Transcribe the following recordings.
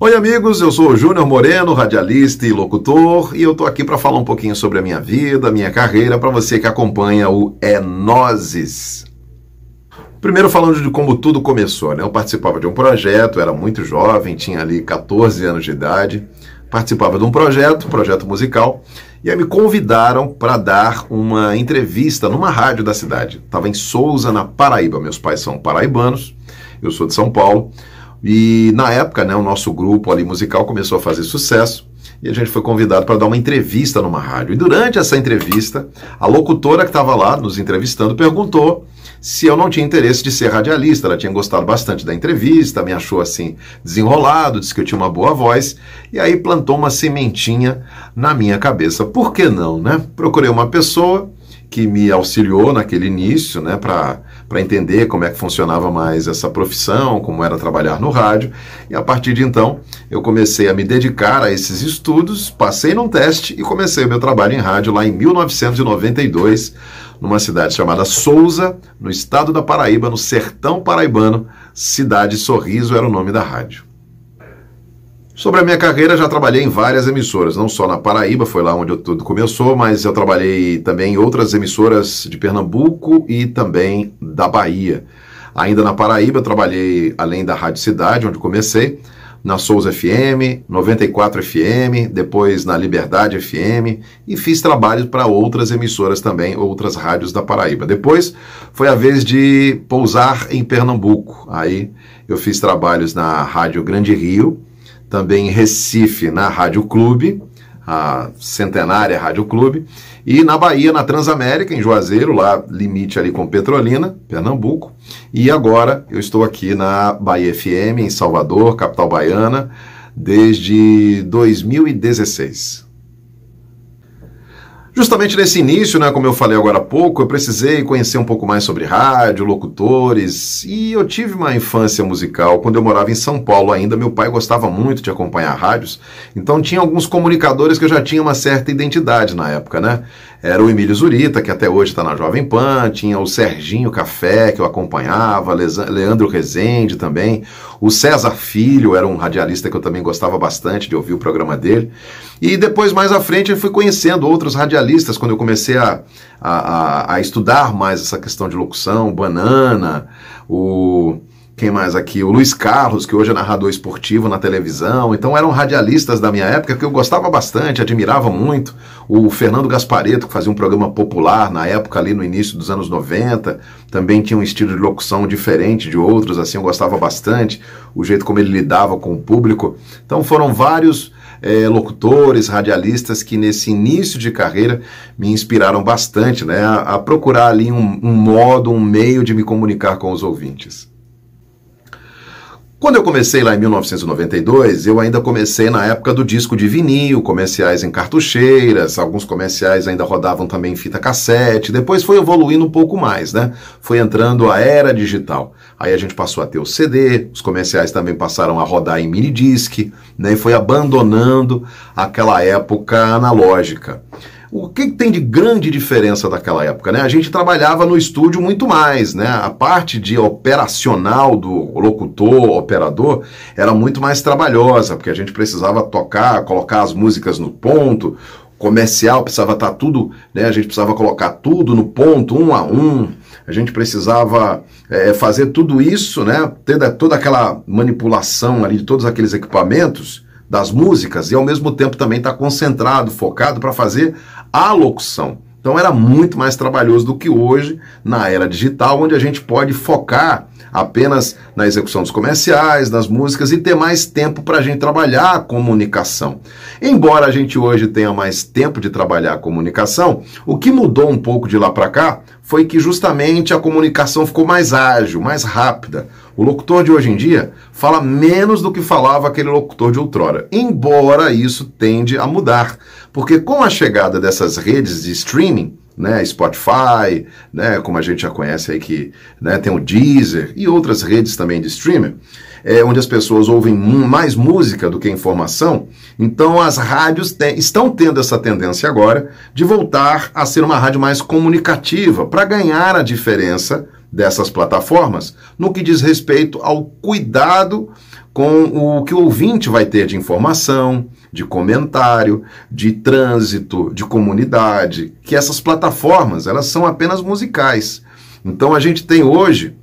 Oi amigos, eu sou o Júnior Moreno, radialista e locutor, e eu tô aqui para falar um pouquinho sobre a minha vida, a minha carreira, para você que acompanha o É Nozes. Primeiro falando de como tudo começou, né? Eu participava de um projeto, era muito jovem, tinha ali 14 anos de idade, participava de um projeto musical, e aí me convidaram para dar uma entrevista numa rádio da cidade. Estava em Souza, na Paraíba, meus pais são paraibanos, eu sou de São Paulo. E na época, né, o nosso grupo ali musical começou a fazer sucesso e a gente foi convidado para dar uma entrevista numa rádio. E durante essa entrevista, a locutora que estava lá nos entrevistando perguntou se eu não tinha interesse de ser radialista. Ela tinha gostado bastante da entrevista, me achou assim desenrolado, disse que eu tinha uma boa voz e aí plantou uma sementinha na minha cabeça. Por que não, né? Procurei uma pessoa que me auxiliou naquele início, né, para entender como é que funcionava mais essa profissão, como era trabalhar no rádio, e a partir de então eu comecei a me dedicar a esses estudos, passei num teste e comecei o meu trabalho em rádio lá em 1992, numa cidade chamada Souza, no estado da Paraíba, no sertão paraibano, Cidade Sorriso era o nome da rádio. Sobre a minha carreira, já trabalhei em várias emissoras, não só na Paraíba, foi lá onde tudo começou, mas eu trabalhei também em outras emissoras de Pernambuco e também da Bahia. Ainda na Paraíba, eu trabalhei, além da Rádio Cidade, onde comecei, na Souza FM, 94 FM, depois na Liberdade FM, e fiz trabalhos para outras emissoras também, outras rádios da Paraíba. Depois foi a vez de pousar em Pernambuco, aí eu fiz trabalhos na Rádio Grande Rio, também em Recife, na Rádio Clube, a centenária Rádio Clube, e na Bahia, na Transamérica, em Juazeiro, lá limite ali com Petrolina, Pernambuco, e agora eu estou aqui na Bahia FM, em Salvador, capital baiana, desde 2016. Justamente nesse início, né, como eu falei agora há pouco, eu precisei conhecer um pouco mais sobre rádio, locutores, e eu tive uma infância musical. Quando eu morava em São Paulo ainda, meu pai gostava muito de acompanhar rádios, então tinha alguns comunicadores que eu já tinha uma certa identidade na época, né? Era o Emílio Zurita, que até hoje está na Jovem Pan, tinha o Serginho Café, que eu acompanhava, Leandro Rezende também, o César Filho, era um radialista que eu também gostava bastante de ouvir o programa dele, e depois, mais à frente, eu fui conhecendo outros radialistas, quando eu comecei a estudar mais essa questão de locução, Banana, quem mais aqui? O Luiz Carlos, que hoje é narrador esportivo na televisão. Então eram radialistas da minha época que eu gostava bastante, admirava muito. O Fernando Gasparetto, que fazia um programa popular na época ali no início dos anos 90, também tinha um estilo de locução diferente de outros, assim, eu gostava bastante, o jeito como ele lidava com o público. Então foram vários locutores, radialistas que nesse início de carreira me inspiraram bastante, né, a procurar ali um modo, um meio de me comunicar com os ouvintes. Quando eu comecei lá em 1992, eu ainda comecei na época do disco de vinil, comerciais em cartucheiras, alguns comerciais ainda rodavam também em fita cassete, depois foi evoluindo um pouco mais, né? Foi entrando a era digital. Aí a gente passou a ter o CD, os comerciais também passaram a rodar em minidisc, né? E foi abandonando aquela época analógica. O que tem de grande diferença daquela época, né? A gente trabalhava no estúdio muito mais, né? A parte de operacional do locutor, operador, era muito mais trabalhosa, porque a gente precisava tocar, colocar as músicas no ponto, comercial precisava estar tudo, né? A gente precisava colocar tudo no ponto, um a um, a gente precisava fazer tudo isso, né? Ter toda aquela manipulação ali de todos aqueles equipamentos, das músicas, e ao mesmo tempo também estar concentrado, focado para fazer a locução. Então era muito mais trabalhoso do que hoje, na era digital, onde a gente pode focar apenas na execução dos comerciais, nas músicas, e ter mais tempo para a gente trabalhar a comunicação. Embora a gente hoje tenha mais tempo de trabalhar a comunicação, o que mudou um pouco de lá para cá foi que justamente a comunicação ficou mais ágil, mais rápida. O locutor de hoje em dia fala menos do que falava aquele locutor de outrora, embora isso tende a mudar, porque com a chegada dessas redes de streaming, né, Spotify, né, como a gente já conhece aí que, né, tem o Deezer e outras redes também de streaming, onde as pessoas ouvem mais música do que informação, então as rádios estão tendo essa tendência agora de voltar a ser uma rádio mais comunicativa, para ganhar a diferença dessas plataformas no que diz respeito ao cuidado com o que o ouvinte vai ter de informação, de comentário, de trânsito, de comunidade, que essas plataformas, elas são apenas musicais. Então a gente tem hoje,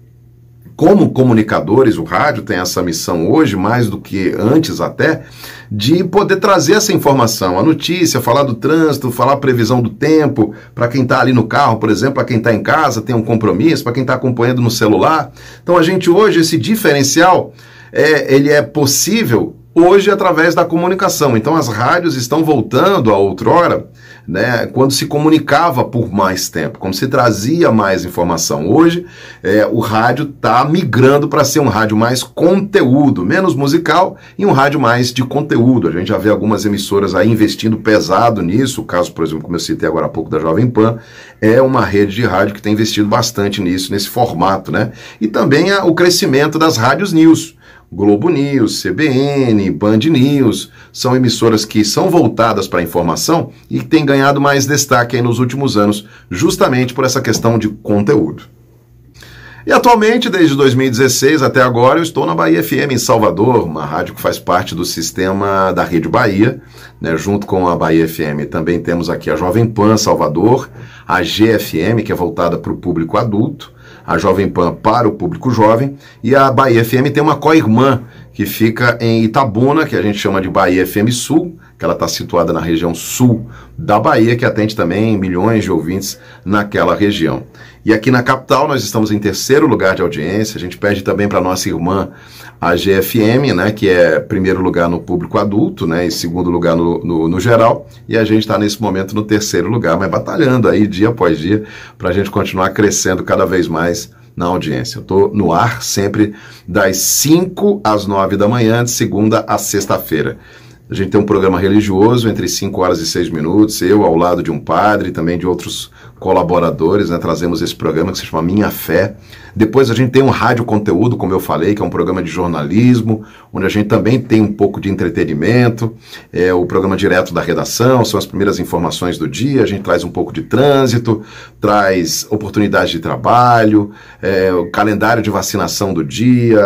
como comunicadores, o rádio tem essa missão hoje, mais do que antes até, de poder trazer essa informação, a notícia, falar do trânsito, falar a previsão do tempo, para quem está ali no carro, por exemplo, para quem está em casa, tem um compromisso, para quem está acompanhando no celular. Então a gente hoje, esse diferencial, ele é possível hoje através da comunicação. Então as rádios estão voltando a outrora, né, quando se comunicava por mais tempo, quando se trazia mais informação. Hoje o rádio está migrando para ser um rádio mais conteúdo, menos musical, e um rádio mais de conteúdo. A gente já vê algumas emissoras aí investindo pesado nisso. O caso, por exemplo, como eu citei agora há pouco, da Jovem Pan, é uma rede de rádio que tem investido bastante nisso, nesse formato, né? E também o crescimento das rádios news. Globo News, CBN, Band News, são emissoras que são voltadas para a informação e que têm ganhado mais destaque aí nos últimos anos, justamente por essa questão de conteúdo. E atualmente, desde 2016 até agora, eu estou na Bahia FM em Salvador, uma rádio que faz parte do sistema da Rede Bahia, né, junto com a Bahia FM. Também temos aqui a Jovem Pan Salvador, a GFM, que é voltada para o público adulto, a Jovem Pan para o público jovem, e a Bahia FM tem uma co-irmã que fica em Itabuna, que a gente chama de Bahia FM Sul, que ela está situada na região sul da Bahia, que atende também milhões de ouvintes naquela região. E aqui na capital nós estamos em terceiro lugar de audiência. A gente pede também para a nossa irmã, a GFM, né, que é primeiro lugar no público adulto, né, e segundo lugar no geral, e a gente está nesse momento no terceiro lugar, mas batalhando aí dia após dia para a gente continuar crescendo cada vez mais na audiência. Eu estou no ar sempre das 5 às 9 da manhã, de segunda a sexta-feira. A gente tem um programa religioso entre 5 horas e 6 minutos, eu ao lado de um padre, também de outros colaboradores, né, trazemos esse programa que se chama Minha Fé. Depois a gente tem um rádio conteúdo, como eu falei, que é um programa de jornalismo, onde a gente também tem um pouco de entretenimento, o programa direto da redação, são as primeiras informações do dia, a gente traz um pouco de trânsito, traz oportunidades de trabalho, o calendário de vacinação do dia,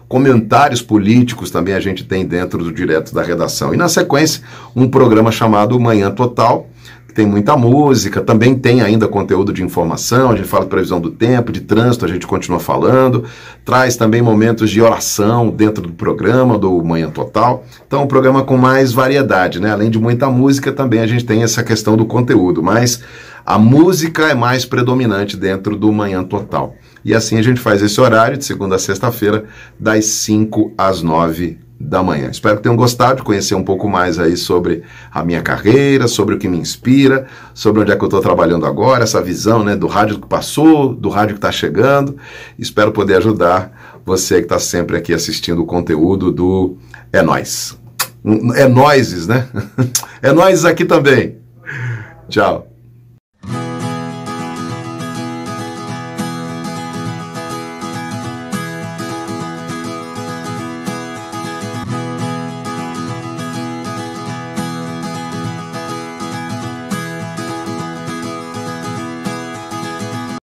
comentários políticos também a gente tem dentro do direto da redação. E na sequência, um programa chamado Manhã Total, tem muita música, também tem ainda conteúdo de informação, a gente fala de previsão do tempo, de trânsito, a gente continua falando, traz também momentos de oração dentro do programa, do Manhã Total. Então, um programa com mais variedade, né? Além de muita música, também a gente tem essa questão do conteúdo, mas a música é mais predominante dentro do Manhã Total. E assim a gente faz esse horário de segunda a sexta-feira, das 5 às 9 da manhã. Espero que tenham gostado de conhecer um pouco mais aí sobre a minha carreira, sobre o que me inspira, sobre onde é que eu estou trabalhando agora, essa visão, né, do rádio que passou, do rádio que está chegando. Espero poder ajudar você que está sempre aqui assistindo o conteúdo do É Nóis. É Nóises, né? É Nóis aqui também. Tchau.